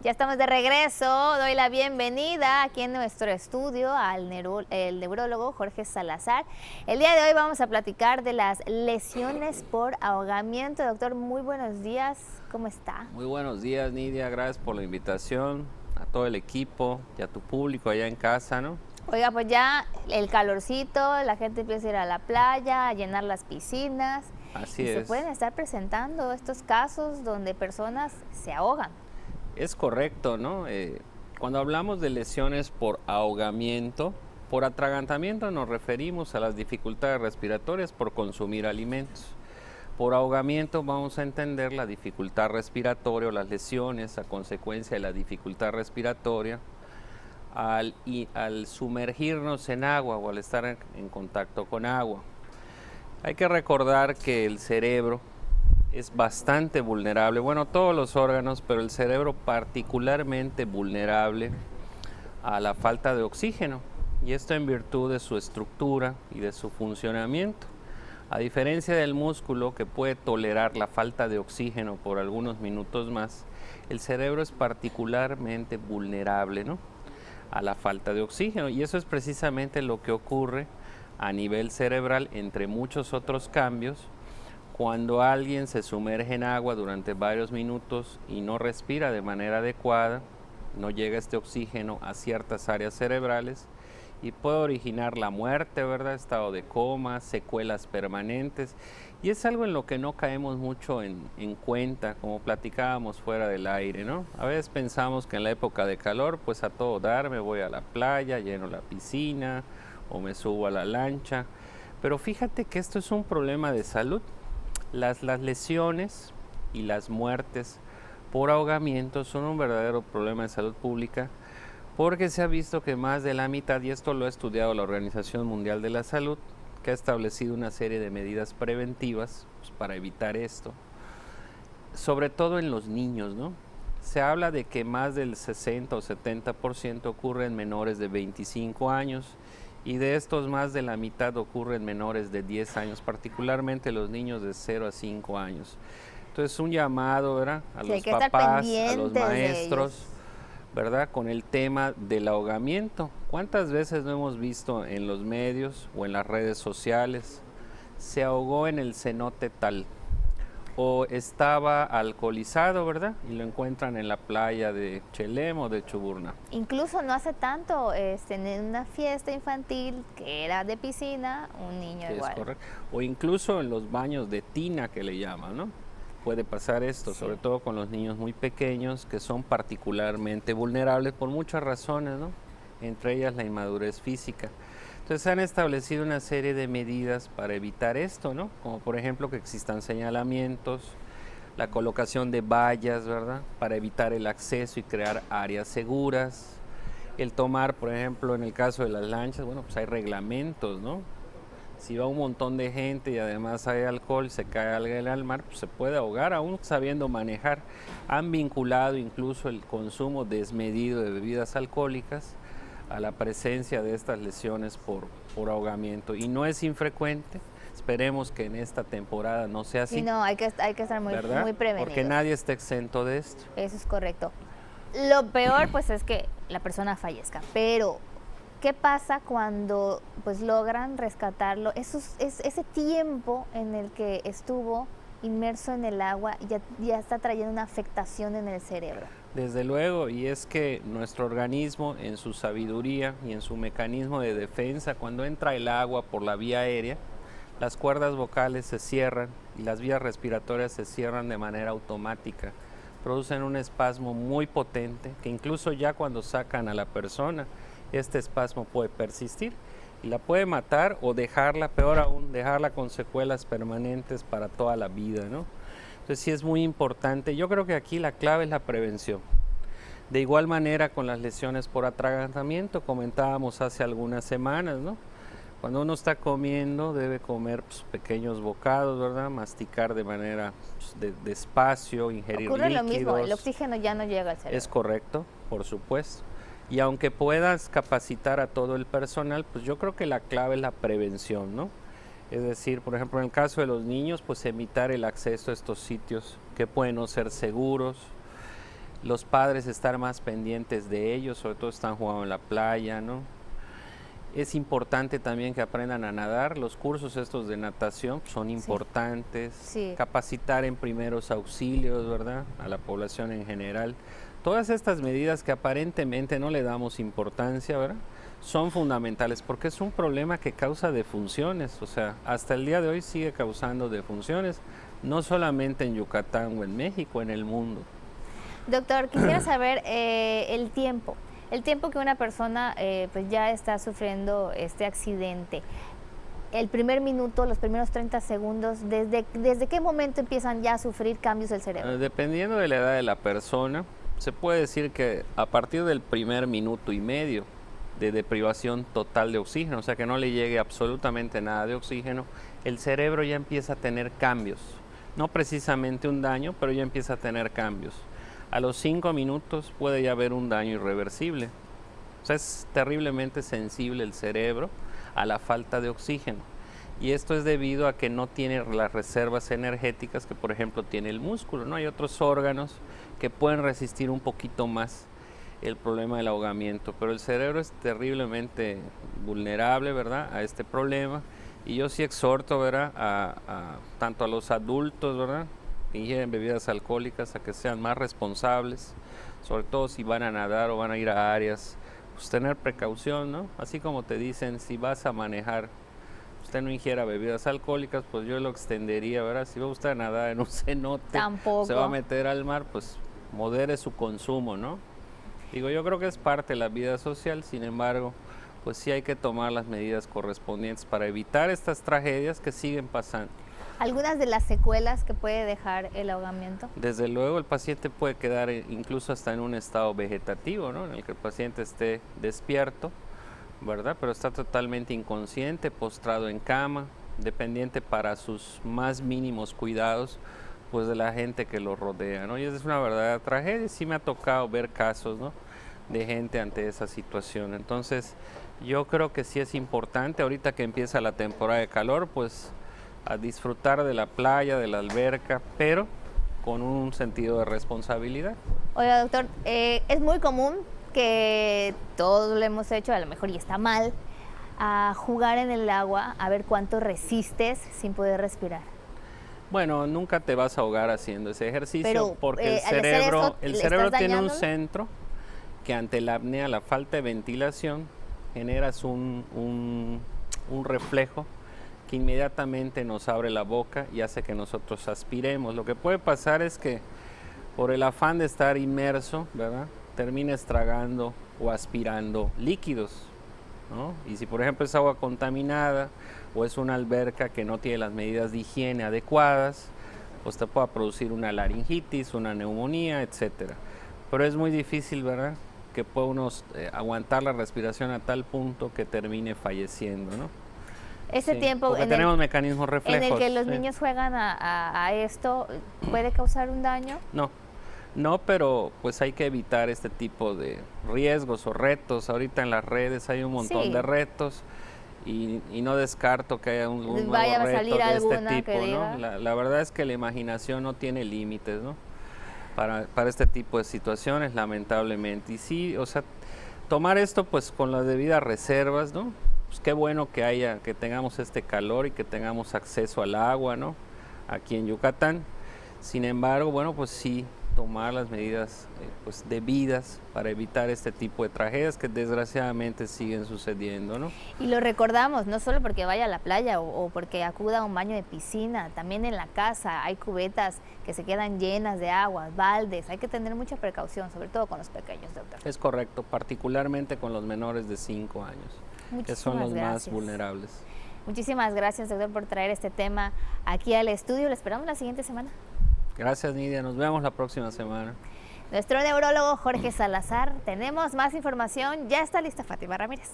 Ya estamos de regreso. Doy la bienvenida aquí en nuestro estudio el neurólogo Jorge Salazar. El día de hoy vamos a platicar de las lesiones por ahogamiento. Doctor, muy buenos días. ¿Cómo está? Muy buenos días, Nidia. Gracias por la invitación a todo el equipo y a tu público allá en casa, ¿no? Oiga, pues ya el calorcito, la gente empieza a ir a la playa, a llenar las piscinas. Así Y se es. pueden estar presentando estos casos donde personas se ahogan. Es correcto, ¿no? Cuando hablamos de lesiones por ahogamiento, por atragantamiento nos referimos a las dificultades respiratorias por consumir alimentos. Por ahogamiento vamos a entender la dificultad respiratoria o las lesiones a consecuencia de la dificultad respiratoria al sumergirnos en agua o al estar en contacto con agua. Hay que recordar que el cerebro es bastante vulnerable, bueno, todos los órganos, pero el cerebro particularmente vulnerable a la falta de oxígeno, y esto en virtud de su estructura y de su funcionamiento. A diferencia del músculo, que puede tolerar la falta de oxígeno por algunos minutos más, el cerebro es particularmente vulnerable, ¿no?, a la falta de oxígeno, y eso es precisamente lo que ocurre a nivel cerebral, entre muchos otros cambios, cuando alguien se sumerge en agua durante varios minutos y no respira de manera adecuada, no llega este oxígeno a ciertas áreas cerebrales y puede originar la muerte, ¿verdad? Estado de coma, secuelas permanentes. Y es algo en lo que no caemos mucho en cuenta, como platicábamos fuera del aire, ¿no? A veces pensamos que en la época de calor, pues a todo dar, me voy a la playa, lleno la piscina o me subo a la lancha. Pero fíjate que esto es un problema de salud. Las lesiones y las muertes por ahogamiento son un verdadero problema de salud pública, porque se ha visto que más de la mitad, y esto lo ha estudiado la Organización Mundial de la Salud, que ha establecido una serie de medidas preventivas pues, para evitar esto, sobre todo en los niños, ¿no? Se habla de que más del 60 o 70% ocurre en menores de 25 años, y de estos más de la mitad ocurre en menores de 10 años, particularmente los niños de 0 a 5 años. Entonces un llamado, ¿verdad?, a los papás, a los maestros, ¿verdad?, con el tema del ahogamiento. ¿Cuántas veces no hemos visto en los medios o en las redes sociales? Se ahogó en el cenote tal, o estaba alcoholizado, ¿verdad?, y lo encuentran en la playa de Chelem o de Chuburná. Incluso no hace tanto, en una fiesta infantil que era de piscina, un niño igual. Es correcto. O incluso en los baños de tina, que le llaman, ¿no? Puede pasar esto, Sí. sobre todo con los niños muy pequeños, que son particularmente vulnerables por muchas razones, ¿no? Entre ellas la inmadurez física. Entonces se han establecido una serie de medidas para evitar esto, ¿no? Como por ejemplo que existan señalamientos, la colocación de vallas, ¿verdad?, para evitar el acceso y crear áreas seguras. El tomar, por ejemplo, en el caso de las lanchas, bueno, pues hay reglamentos, ¿no? Si va un montón de gente y además hay alcohol, se cae alguien al mar, pues se puede ahogar aún sabiendo manejar. Han vinculado incluso el consumo desmedido de bebidas alcohólicas a la presencia de estas lesiones por ahogamiento. Y no es infrecuente, esperemos que en esta temporada no sea así. Sí, no, hay que estar muy prevenidos. Porque nadie está exento de esto. Eso es correcto. Lo peor, pues, es que la persona fallezca, pero ¿qué pasa cuando, pues, logran rescatarlo? Ese tiempo en el que estuvo inmerso en el agua ya está trayendo una afectación en el cerebro. Desde luego, y es que nuestro organismo, en su sabiduría y en su mecanismo de defensa, cuando entra el agua por la vía aérea, las cuerdas vocales se cierran y las vías respiratorias se cierran de manera automática. Producen un espasmo muy potente que incluso ya cuando sacan a la persona, este espasmo puede persistir y la puede matar o dejarla, peor aún, dejarla con secuelas permanentes para toda la vida, ¿no? Entonces sí es muy importante. Yo creo que aquí la clave es la prevención. De igual manera con las lesiones por atragantamiento, comentábamos hace algunas semanas, ¿no? Cuando uno está comiendo debe comer pues, pequeños bocados, ¿verdad? Masticar de manera despacio, ingerir Ocurre líquidos. lo mismo, el oxígeno ya no llega al cerebro. Es correcto, por supuesto. Y aunque puedas capacitar a todo el personal, pues yo creo que la clave es la prevención, ¿no? Es decir, por ejemplo, en el caso de los niños, pues evitar el acceso a estos sitios que pueden no ser seguros. Los padres estar más pendientes de ellos, sobre todo están jugando en la playa, ¿no? Es importante también que aprendan a nadar. Los cursos estos de natación son importantes. Sí. Capacitar en primeros auxilios, ¿verdad? A la población en general. Todas estas medidas que aparentemente no le damos importancia, ¿verdad? Son fundamentales porque es un problema que causa defunciones. O sea, hasta el día de hoy sigue causando defunciones, no solamente en Yucatán o en México, en el mundo. Doctor, quisiera saber el tiempo que una persona pues ya está sufriendo este accidente. El primer minuto, los primeros 30 segundos, ¿desde qué momento empiezan ya a sufrir cambios del cerebro? Dependiendo de la edad de la persona, se puede decir que a partir del primer minuto y medio de deprivación total de oxígeno, o sea que no le llegue absolutamente nada de oxígeno, el cerebro ya empieza a tener cambios. No precisamente un daño, pero ya empieza a tener cambios. A los 5 minutos puede ya haber un daño irreversible. O sea, es terriblemente sensible el cerebro a la falta de oxígeno. Y esto es debido a que no tiene las reservas energéticas que, por ejemplo, tiene el músculo, ¿no? Hay otros órganos que pueden resistir un poquito más el problema del ahogamiento, pero el cerebro es terriblemente vulnerable, ¿verdad?, a este problema. Y yo sí exhorto, ¿verdad?, tanto a los adultos, ¿verdad?, que ingieren bebidas alcohólicas, a que sean más responsables, sobre todo si van a nadar o van a ir a áreas, pues tener precaución, ¿no? Así como te dicen, si vas a manejar, usted no ingiera bebidas alcohólicas, pues yo lo extendería, ¿verdad? Si va usted a nadar en un cenote, Tampoco. se va a meter al mar, pues modere su consumo, ¿no? Digo, yo creo que es parte de la vida social, sin embargo, pues sí hay que tomar las medidas correspondientes para evitar estas tragedias que siguen pasando. ¿Algunas de las secuelas que puede dejar el ahogamiento? Desde luego el paciente puede quedar incluso hasta en un estado vegetativo, ¿no?, en el que el paciente esté despierto, ¿verdad?, pero está totalmente inconsciente, postrado en cama, dependiente para sus más mínimos cuidados, pues de la gente que lo rodea, ¿no? Y esa es una verdadera tragedia. Sí me ha tocado ver casos, ¿no?, de gente ante esa situación. Entonces, yo creo que sí es importante, ahorita que empieza la temporada de calor, pues a disfrutar de la playa, de la alberca, pero con un sentido de responsabilidad. Oiga, doctor, es muy común que todos lo hemos hecho, a lo mejor y está mal, a jugar en el agua, a ver cuánto resistes sin poder respirar. Bueno, nunca te vas a ahogar haciendo ese ejercicio, Pero, porque al hacer eso, el ¿le cerebro estás tiene un dañándolo? centro que ante la apnea, la falta de ventilación, generas un reflejo que inmediatamente nos abre la boca y hace que nosotros aspiremos. Lo que puede pasar es que por el afán de estar inmerso, ¿verdad?, termines tragando o aspirando líquidos, ¿no? Y si por ejemplo es agua contaminada o es una alberca que no tiene las medidas de higiene adecuadas, pues te puede producir una laringitis, una neumonía, etcétera. Pero es muy difícil, ¿verdad?, que pueda uno aguantar la respiración a tal punto que termine falleciendo, ¿no? Ese Sí, tiempo porque tenemos mecanismos reflejos. en el que los sí. niños juegan a esto, ¿puede causar un daño? No, pero pues hay que evitar este tipo de riesgos o retos. Ahorita en las redes hay un montón Sí. de retos y no descarto que haya un nuevo Vaya a reto salir de este alguna tipo, que ¿no? diga. La verdad es que la imaginación no tiene límites, ¿no?, para este tipo de situaciones, lamentablemente. Y sí, o sea, tomar esto pues con las debidas reservas, ¿no? Pues qué bueno que tengamos este calor y que tengamos acceso al agua, ¿no?, aquí en Yucatán. Sin embargo, bueno, pues sí, tomar las medidas pues debidas para evitar este tipo de tragedias que desgraciadamente siguen sucediendo, ¿no? Y lo recordamos, no solo porque vaya a la playa o porque acuda a un baño de piscina, también en la casa hay cubetas que se quedan llenas de agua, baldes, hay que tener mucha precaución, sobre todo con los pequeños, doctor. Es correcto, particularmente con los menores de 5 años, que son los más vulnerables. Muchísimas gracias, doctor, por traer este tema aquí al estudio. Lo esperamos la siguiente semana. Gracias, Nidia. Nos vemos la próxima semana. Nuestro neurólogo Jorge Salazar. Tenemos más información. Ya está lista Fátima Ramírez.